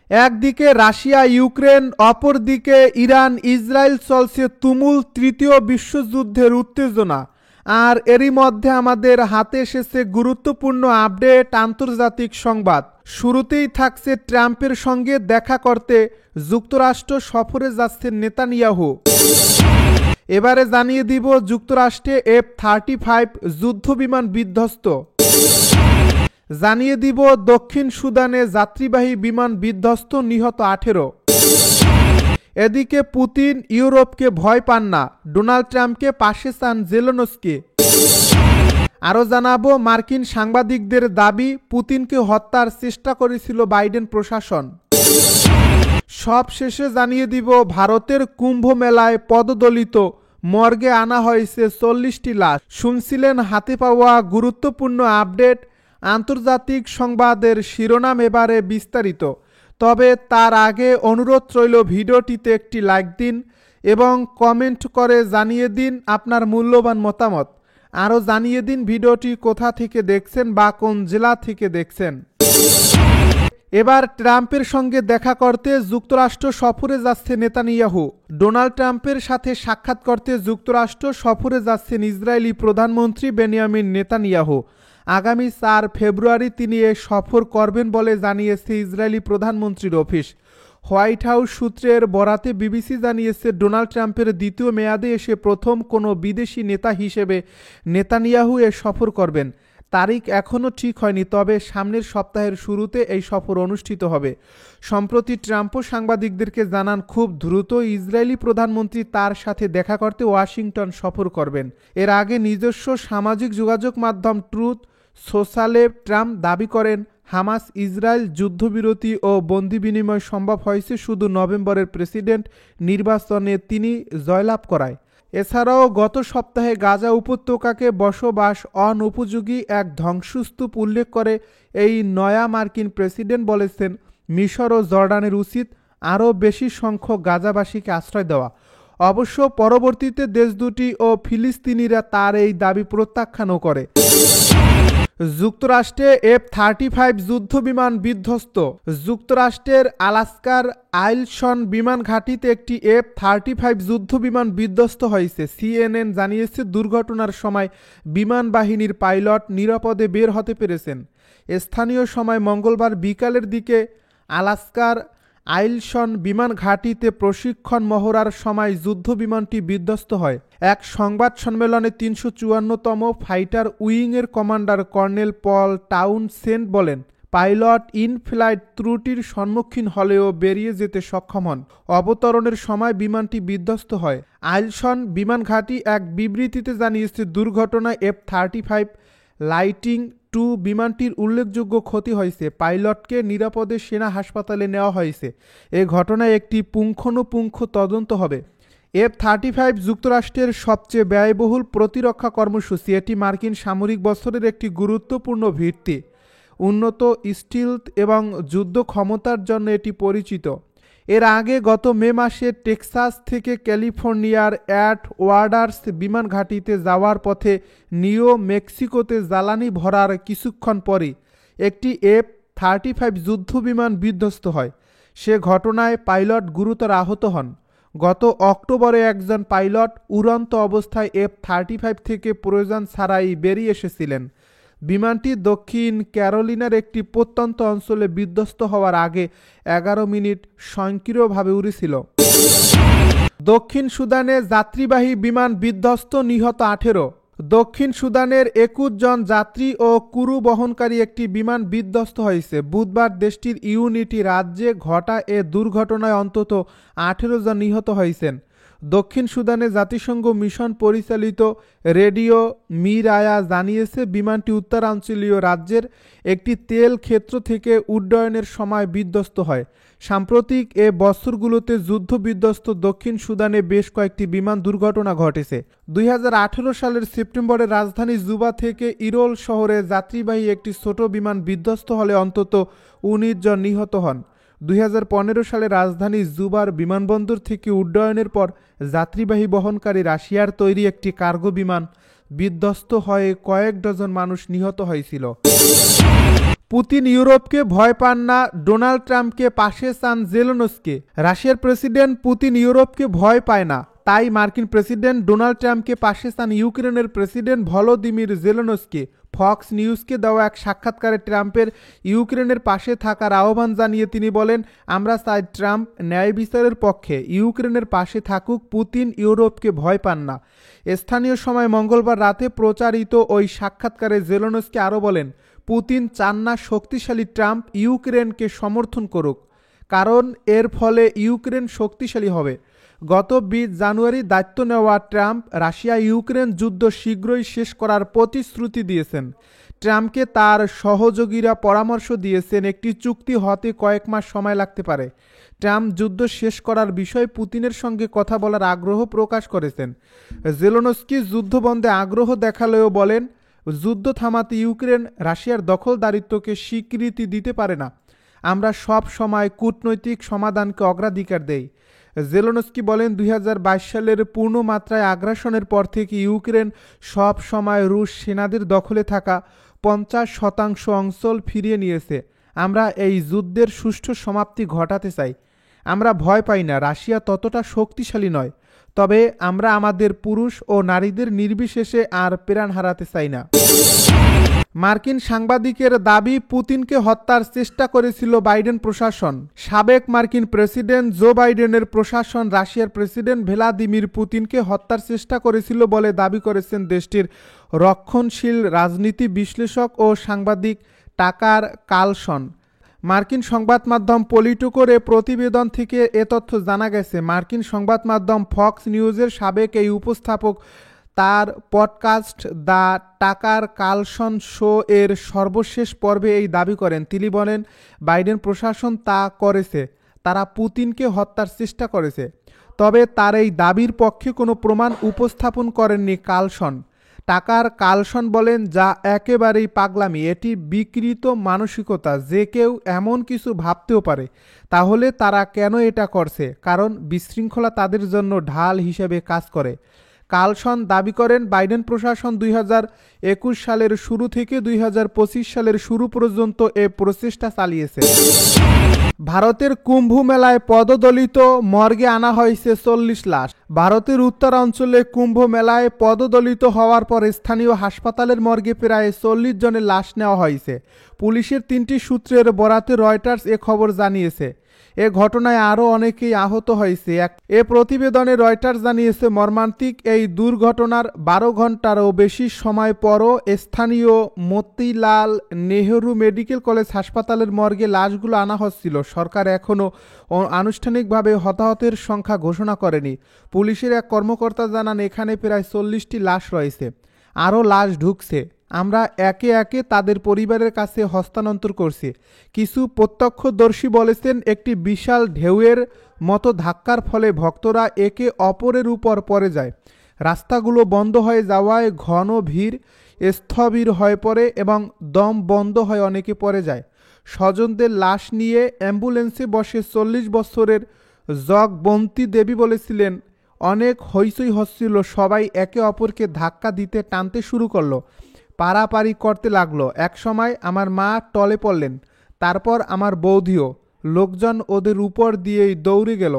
একদিকে Russia Ukraine, অপরদিকে Iran Israel, চলছে তুমুল তৃতীয় বিশ্বযুদ্ধের উত্তেজনা। আর এরই মধ্যে আমাদের হাতে এসেছে গুরুত্বপূর্ণ আপডেট, আন্তর্জাতিক সংবাদ। শুরুতেই থাকছে ট্রাম্পের সঙ্গে দেখা করতে যুক্তরাষ্ট্র সফরে যাচ্ছেন নেতানিয়াহু। এবারে জানিয়ে দিব যুক্তরাষ্ট্রে F-35 যুদ্ধবিমান বিধ্বস্ত। জানিয়ে দিব দক্ষিণ সুদানে যাত্রীবাহী বিমান বিধ্বস্ত, নিহত 18। এদিকে পুতিন ইউরোপকে ভয় পান না, ডোনাল্ড ট্রাম্পকে পাশে চান জেলেনস্কি। আরও জানাবো মার্কিন সাংবাদিকদের দাবি পুতিনকে হত্যার চেষ্টা করেছিল বাইডেন প্রশাসন। সব শেষে জানিয়ে দিব ভারতের কুম্ভ মেলায় পদদলিত মর্গে আনা হয়েছে 40টি লাশ। শুনছিলেন হাতে পাওয়া গুরুত্বপূর্ণ আপডেট, আন্তর্জাতিক সংবাদের শিরোনাম। এবারে বিস্তারিত। তবে তার আগে অনুরোধ রইল ভিডিওটিতে একটি লাইক দিন এবং কমেন্ট করে জানিয়ে দিন আপনার মূল্যবান মতামত। আরও জানিয়ে দিন ভিডিওটি কোথা থেকে দেখছেন বা কোন জেলা থেকে দেখছেন। এবার ট্রাম্পের সঙ্গে দেখা করতে যুক্তরাষ্ট্র সফরে যাচ্ছে নেতানিয়াহু। ডোনাল্ড ট্রাম্পের সাথে সাক্ষাৎ করতে যুক্তরাষ্ট্র সফরে যাচ্ছেন ইসরায়েলি প্রধানমন্ত্রী বেনিয়ামিন নেতানিয়াহু। আগামী 4 ফেব্রুয়ারি তিনি এ সফর করবেন বলে জানিয়েছে ইসরায়েলি প্রধানমন্ত্রীর অফিস। হোয়াইট হাউস সূত্রের বরাতে বিবিসি জানিয়েছে ডোনাল্ড ট্রাম্পের দ্বিতীয় মেয়াদে এসে প্রথম কোনো বিদেশি নেতা হিসেবে নেতানিয়াহু এ সফর করবেন। তারিখ এখনও ঠিক হয়নি, তবে সামনের সপ্তাহের শুরুতে এই সফর অনুষ্ঠিত হবে। সম্প্রতি ট্রাম্পও সাংবাদিকদেরকে জানান খুব দ্রুত ইসরায়েলি প্রধানমন্ত্রী তার সাথে দেখা করতে ওয়াশিংটন সফর করবেন। এর আগে নিজস্ব সামাজিক যোগাযোগ মাধ্যম ট্রুথ সোশ্যালে ট্রাম্প দাবি করেন হামাস ইসরায়েল যুদ্ধবিরতি ও বন্দি বিনিময় সম্ভব হয়েছে শুধু নভেম্বরের প্রেসিডেন্ট নির্বাচনে তিনি জয়লাভ করায়। এছাড়াও গত সপ্তাহে গাজা উপত্যকাকে বসবাস অনুপযোগী এক ধ্বংসস্তূপ উল্লেখ করে এই নয়া মার্কিন প্রেসিডেন্ট বলেছেন মিশর ও জর্ডানের উচিত আরও বেশি সংখ্যক গাজাবাসীকে আশ্রয় দেওয়া। অবশ্য পরবর্তীতে দেশ দুটি ও ফিলিস্তিনিরা তার এই দাবি প্রত্যাখ্যানও করে। যুক্তরাষ্ট্রে F-35 যুদ্ধবিমান বিধ্বস্ত। যুক্তরাষ্ট্রের আলাস্কার আইলসন বিমান ঘাঁটিতে একটি F-35 যুদ্ধবিমান বিধ্বস্ত হয়েছে। CNN জানিয়েছে দুর্ঘটনার সময় বিমান বাহিনীর পাইলট নিরাপদে বের হতে পেরেছেন। স্থানীয় সময় মঙ্গলবার বিকালের দিকে আলাস্কার আইলসন বিমান ঘাঁটিতে প্রশিক্ষণ মহড়ার সময় যুদ্ধবিমানটি বিধ্বস্ত হয়। এক সংবাদ সম্মেলনে 354তম ফাইটার উইংয়ের কমান্ডার কর্নেল পল টাউনসেন্ড বলেন পাইলট ইন ফ্লাইট ত্রুটির সম্মুখীন হলেও বেরিয়ে যেতে সক্ষম হন। অবতরণের সময় বিমানটি বিধ্বস্ত হয়। আইলসন বিমান ঘাঁটি এক বিবৃতিতে জানিয়েছে দুর্ঘটনায় F-35 লাইটিং 2 বিমানটির উল্লেখযোগ্য ক্ষতি হয়েছে। পাইলটকে নিরাপদে সেনা হাসপাতালে নেওয়া হয়েছে। এ ঘটনায় একটি পুঙ্খানুপুঙ্খ তদন্ত হবে। F-35 যুক্তরাষ্ট্রের সবচেয়ে ব্যয়বহুল প্রতিরক্ষা কর্মসূচি। এটি মার্কিন সামরিক বছরের একটি গুরুত্বপূর্ণ ভিত্তি। উন্নত স্টিলথ এবং যুদ্ধ ক্ষমতার জন্য এটি পরিচিত। এর আগে গত মে মাসে টেক্সাস থেকে ক্যালিফোর্নিয়ার অ্যাডওয়ার্ডস বিমান ঘাঁটিতে যাওয়ার পথে নিউ মেক্সিকোতে জ্বালানি ভরার কিছুক্ষণ পরই একটি F-35 যুদ্ধবিমান বিধ্বস্ত হয়। সে ঘটনায় পাইলট গুরুতর আহত হন। গত অক্টোবরে একজন পাইলট উড়ন্ত অবস্থায় F-35 থেকে প্রয়োজন ছাড়াই বেরিয়ে এসেছিলেন। বিমানটি দক্ষিণ ক্যারোলিনার একটি প্রত্যন্ত অঞ্চলে বিধ্বস্ত হওয়ার আগে 11 মিনিট স্বয়ংক্রিয়ভাবে উড়েছিল। দক্ষিণ সুদানে যাত্রীবাহী বিমান বিধ্বস্ত, নিহত 18। দক্ষিণ সুদানের 21 জন যাত্রী ও ক্রু বহনকারী একটি বিমান বিধ্বস্ত হয়েছে। বুধবার দেশটির ইউনিটি রাজ্যে ঘটা এ দুর্ঘটনায় অন্তত 18 জন নিহত হয়েছেন। দক্ষিণ সুদানে জাতিসংঘ মিশন পরিচালিত রেডিও মিরায়া জানিয়েছে বিমানটি উত্তরাঞ্চলীয় রাজ্যের একটি তেল ক্ষেত্র থেকে উড্ডয়নের সময় বিধ্বস্ত হয়। সাম্প্রতিক এ বছরগুলোতে যুদ্ধ বিধ্বস্ত দক্ষিণ সুদানে বেশ কয়েকটি বিমান দুর্ঘটনা ঘটেছে। 2018 সালের সেপ্টেম্বরে রাজধানী জুবা থেকে ইরোল শহরে যাত্রীবাহী একটি ছোট বিমান বিধ্বস্ত হলে অন্তত 19 জন নিহত হন। 2015 সালে রাজধানী জুবার বিমানবন্দর থেকে উড্ডয়নের পর যাত্রীবাহী বহনকারী রাশিয়ার তৈরি একটি কার্গো বিমান বিধ্বস্ত হয়ে কয়েক ডজন মানুষ নিহত হয়েছিল। পুতিন ইউরোপকে ভয় পান না, ডোনাল্ড ট্রাম্পকে পাশে চান জেলেনস্কি। রাশিয়ার প্রেসিডেন্ট পুতিন ইউরোপকে ভয় পায় না, তাই মার্কিন প্রেসিডেন্ট ডোনাল্ড ট্রাম্পকে পাশে চান ইউক্রেনের প্রেসিডেন্ট ভলোদিমির জেলেনস্কি। ফক্স নিউজকে দেওয়া এক সাক্ষাৎকারে ট্রাম্পের ইউক্রেনের পাশে থাকার আহ্বান জানিয়ে তিনি বলেন, আমরা চাই ট্রাম্প ন্যায় বিচারের পক্ষে ইউক্রেনের পাশে থাকুক, পুতিন ইউরোপকে ভয় পান না। স্থানীয় সময় মঙ্গলবার রাতে প্রচারিত ওই সাক্ষাৎকারে জেলেনস্কি আরও বলেন, পুতিন চান না শক্তিশালী ট্রাম্প ইউক্রেনকে সমর্থন করুক, কারণ এর ফলে ইউক্রেন শক্তিশালী হবে। গত 20 জানুয়ারি দায়িত্ব নেওয়া ট্রাম্প রাশিয়া ইউক্রেন যুদ্ধ শীঘ্রই শেষ করার প্রতিশ্রুতি দিয়েছেন। ট্রাম্পকে তার সহযোগীরা পরামর্শ দিয়েছেন একটি চুক্তি হতে কয়েক মাস সময় লাগতে পারে। ট্রাম্প যুদ্ধ শেষ করার বিষয়ে পুতিনের সঙ্গে কথা বলার আগ্রহ প্রকাশ করেছেন। জেলেনস্কি যুদ্ধবন্ধে আগ্রহ দেখালেও বলেন, যুদ্ধ থামাতে ইউক্রেন রাশিয়ার দখলদারিত্বকে স্বীকৃতি দিতে পারে না। আমরা সব সময় কূটনৈতিক সমাধানকে অগ্রাধিকার দেই। জেলেনস্কি বলেন, 2022 সালের পূর্ণমাত্রায় আগ্রাসনের পর থেকে ইউক্রেন সব সময় রুশ সেনাদের দখলে থাকা 50% অঞ্চল ফিরিয়ে নিয়েছে। আমরা এই যুদ্ধের সুষ্ঠু সমাপ্তি ঘটাতে চাই। আমরা ভয় পাই না, রাশিয়া ততটা শক্তিশালী নয়, তবে আমরা আমাদের পুরুষ ও নারীদের নির্বিশেষে আর প্রাণ হারাতে চাই না। মার্কিন সাংবাদিকের দাবি, পুতিনকে হত্যার চেষ্টা করেছিল বাইডেন প্রশাসন। সাবেক মার্কিন প্রেসিডেন্ট জো বাইডেনের প্রশাসন রাশিয়ার প্রেসিডেন্ট ভ্লাদিমির পুতিনকে হত্যার চেষ্টা করেছিল বলে দাবি করেছেন দেশটির রক্ষণশীল রাজনীতি বিশ্লেষক ও সাংবাদিক টাকার কার্লসন। মার্কিন সংবাদ মাধ্যম পলিটিকোর প্রতিবেদন থেকে এ তথ্য জানা গেছে। মার্কিন সংবাদ মাধ্যম ফক্স নিউজের সাবেক এই উপস্থাপক তার podcast the Tucker Carlson show এর সর্বশেষ পর্বে এই দাবি করেন। তিনি বলেন, বাইডেন প্রশাসন তা করেছে, তারা পুতিনকে হত্যার চেষ্টা করেছে। তবে তার এই দাবির পক্ষে কোনো প্রমাণ উপস্থাপন করেননি কার্লসন। টাকার কার্লসন বলেন, যা একেবারেই পাগলামি, এটি বিকৃত মানসিকতা। যে কেউ এমন কিছু ভাবতেও পারে, তাহলে তারা কেন এটা করছে? কারণ বিশৃঙ্খলা তাদের জন্য ঢাল হিসেবে কাজ করে। কার্লসন দাবি করেন, বাইডেন প্রশাসন 2021 সালের শুরু থেকে 2025 সালের শুরু পর্যন্ত এ প্রচেষ্টা চালিয়েছে। ভারতের কুম্ভ মেলায় পদদলিত মর্গে আনা হয়েছে 40 লাশ। ভারতের উত্তরাঞ্চলে কুম্ভ মেলায় পদদলিত হওয়ার পর স্থানীয় হাসপাতালের মর্গে প্রায় 40 জনের লাশ নেওয়া হয়েছে। পুলিশের 3টি সূত্রের বরাতে রয়টার্স এ খবর জানিয়েছে। এ ঘটনায় আরও অনেকেই আহত হয়েছে। এ প্রতিবেদনে রয়টার্স জানিয়েছে, মর্মান্তিক এই দুর্ঘটনার 12 ঘন্টারও বেশি সময় পরও স্থানীয় মতিলাল নেহরু মেডিকেল কলেজ হাসপাতালের মর্গে লাশগুলো আনা হচ্ছিল। সরকার এখনও আনুষ্ঠানিকভাবে হতাহতের সংখ্যা ঘোষণা করেনি। পুলিশের এক কর্মকর্তা জানান, এখানে প্রায় 40টি লাশ রয়েছে, আরও লাশ ঢুকছে। আমরা একে একে তাদের পরিবারের কাছে হস্তান্তর করছি। কিছু প্রত্যক্ষদর্শী বলেছেন, একটি বিশাল ঢেউয়ের মতো ধাক্কার ফলে ভক্তরা একে অপরের উপর পড়ে যায়। রাস্তাগুলো বন্ধ হয়ে যাওয়ায় ঘন ভিড় স্থবির হয়ে পড়ে এবং দম বন্ধ হয়ে অনেকে পড়ে যায়। স্বজনদের লাশ নিয়ে অ্যাম্বুলেন্সে বসে 40 বছরের জগবন্তী দেবী বলেছিলেন, অনেক হইচই হচ্ছিল, সবাই একে অপরকে ধাক্কা দিতে টানতে শুরু করলো, পারাপারি করতে লাগলো। এক সময় আমার মা টলে পড়লেন, তারপর আমার বৌদিও। লোকজন ওদের উপর দিয়েই দৌড়ে গেল।